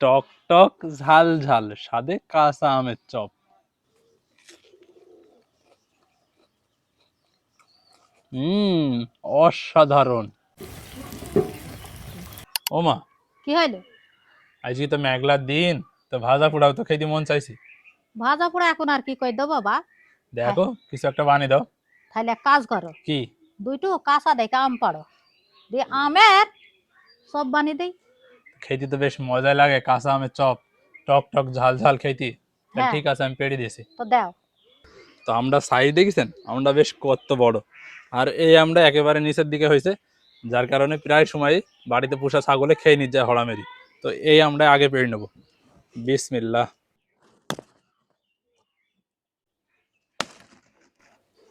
টক টক ঝাল ঝাল স্বাদে কাঁচা আমের চপ। অসাধারণ। ও মা, কি হইলো? আজকে তো মেঘলার দিন, তো ভাজা পোড়াও তো খেতে মন চাইছি। ভাজা পোড়া এখন আর কি কই দেবো বাবা? দেখো কিছু একটা বানিয়ে দাও। তাহলে এক কাজ করো, কি? দুইটো কাঁচা দেখে আম পাড়ো, দিয়ে আমের সব বানিয়ে দেই। খেতে তো বেশ মজা লাগে, কাঁচা আমের চপ, টক টক ঝাল ঝাল খেতে। তা হ্যাঁ ঠিক আছে, আমি পেড়ে দিয়েছি। তো দাও। তো আমরা সাইজ দেখেছেন, আমরা বেশ কত বড়। আর এই আমরা একেবারে নিচের দিকে হয়েছে, যার কারণে প্রায় সময় বাড়িতে পোষা ছাগলে খেয়ে নিয়ে যায় হড়ামেরি। তো এই আমরা আগে পেড়ে নেবো। বিসমিল্লাহ।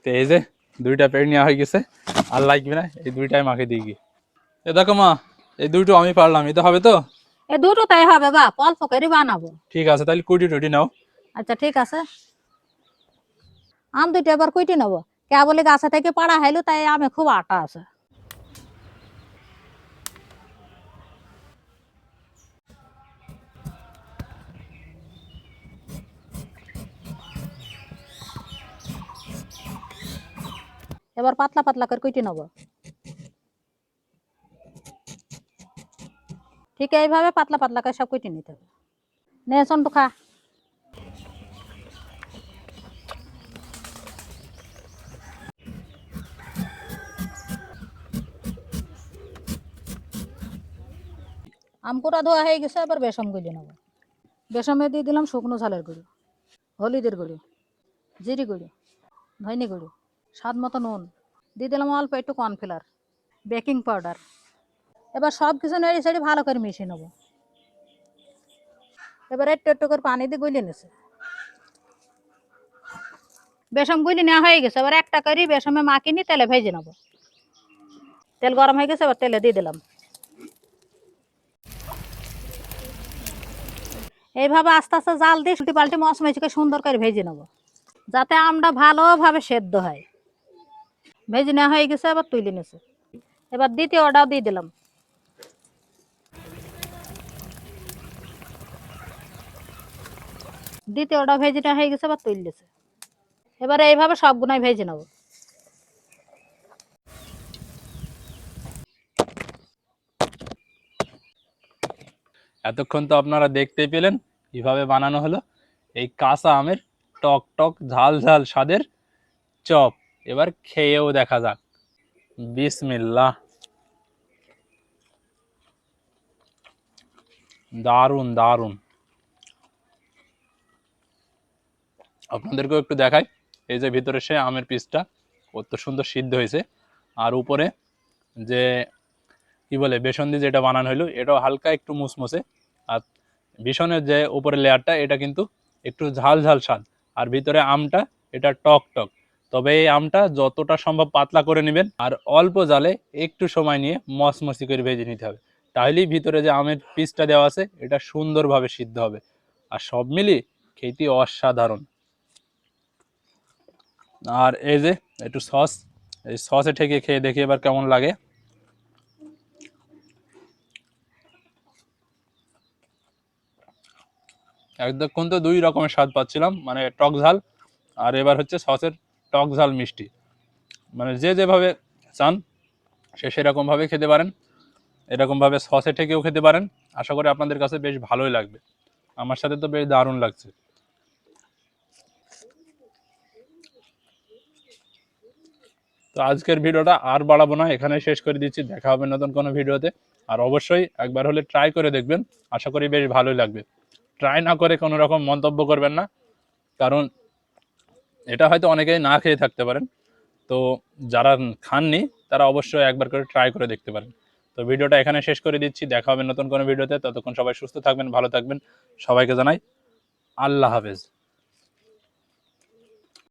তো এই যে দুইটা পেড়ে নেওয়া হয়ে গেছে, আর লাগবে না, এই দুইটাই মাকে দিয়ে গিয়ে। এ দেখো মা, এই দুইটো আমি পারলাম, এটা হবে তো? এ দুটো তাই হবে বাপ, অল্প করে বানাবো। ঠিক আছে, তাহলে কুটি টুটি নাও। আচ্ছা ঠিক আছে, আম দুইটা এবার কুইটে নেবো। কে বলে গাছে থেকে পাড়া হাইলো, তাই আমে খুব আটা আছে। এবার পাতলা পাতলা করে কুইটে নেবো। ঠিক এইভাবে পাতলা পাতলা করে সব কুইটে নিতে হবে। নে সন্টু খা। আম কুড়া ধোয়া হয়ে গেছে, এবার বেসন গুলি নেবো। বেসনে দিয়ে দিলাম শুকনো ঝালের গুঁড়ো, হলুদের গুঁড়ো, জিরি গুঁড়ো, ধনে গুঁড়ো, স্বাদ মতো নুন, দিয়ে দিলাম অল্প একটু কর্নফ্লাওয়ার, বেকিং পাউডার। এবার সব কিছু নেড়ে ছেড়ে ভালো করে মিশিয়ে নেবো। এবার একটু একটু করে পানি দিয়ে গুলিয়ে নিছে। বেসম গুলি নেওয়া হয়ে গেছে, এবার একটা করে বেসমে মাখিয়ে নিয়ে তেলে ভেজে নেবো। তেল গরম হয়ে গেছে, এবার তেলে দিয়ে দিলাম। এইভাবে আস্তে আস্তে জাল দিয়ে উল্টি পাল্টি মশমশিকে সুন্দর করে ভেজে নেবো, যাতে আমটা ভালোভাবে সেদ্ধ হয়। ভেজে নেওয়া হয়ে গেছে, এবার তুলে নিছে। এবার দ্বিতীয়টাও দিয়ে দিলাম। দ্বিতীয়টা ভেজে নেওয়া হয়ে গেছে, এবার তুললেছে। এবার এইভাবে সবগুলাই ভেজে নেবো। এতক্ষণ তো আপনারা দেখতেই পেলেন কিভাবে বানানো হলো এই কাঁচা আমের টক টক ঝাল ঝাল স্বাদের চপ। এবার খেয়েও দেখা যাক। বিসমিল্লাহ। দারুণ দারুণ। আপনাদেরকেও একটু দেখাই, এই যে ভিতরে সে আমের পিসটা কত সুন্দর সিদ্ধ হয়েছে, আর উপরে যে কি বলে বেসন দিয়ে যেটা বানানো হলো এটাও হালকা একটু মুসমুসে। আর বেসনের যে উপরে লেয়ারটা এটা কিন্তু একটু ঝাল ঝাল স্বাদ, আর ভিতরে আমটা এটা টক টক। তবে এই আমটা যতটা সম্ভব পাতলা করে নেবেন, আর অল্প জালে একটু সময় নিয়ে মসমসি করে ভেজে নিতে হবে, তাহলেই ভিতরে যে আমের পিসটা দেওয়া আছে এটা সুন্দরভাবে সিদ্ধ হবে। আর সব মিলিয়ে খেতে অসাধারণ। আর এই যে একটু সস, এই সসে ঠেকে খেয়ে দেখি এবার কেমন লাগে। একদম তো দুই রকমের স্বাদ পাচ্ছিলাম, মানে টক ঝাল, আর এবার হচ্ছে সসের টক ঝাল মিষ্টি। মানে যে যেভাবে চান সে সেরকমভাবে খেতে পারেন, এরকমভাবে সসে ঠেকেও খেতে পারেন। আশা করি আপনাদের কাছে বেশ ভালোই লাগবে। আমার সাথে তো বেশ দারুণ লাগছে। তো আজকের ভিডিওটা আর বাড়াবো না, এখানে শেষ করে দিচ্ছি। দেখা হবে নতুন কোনো ভিডিওতে। আর অবশ্যই একবার হলে ট্রাই করে দেখবেন, আশা করি বেশ ভালোই লাগবে। ট্রাই না করে কোনো রকম মন্তব্য করবেন না, কারণ এটা হয়তো অনেকেই না খেয়ে থাকতে পারেন। তো যারা খাননি তারা অবশ্যই একবার করে ট্রাই করে দেখতে পারেন। তো ভিডিওটা এখানে শেষ করে দিচ্ছি। দেখা হবে নতুন কোনো ভিডিওতে। ততক্ষণ সবাই সুস্থ থাকবেন, ভালো থাকবেন। সবাইকে জানাই আল্লাহ হাফেজ।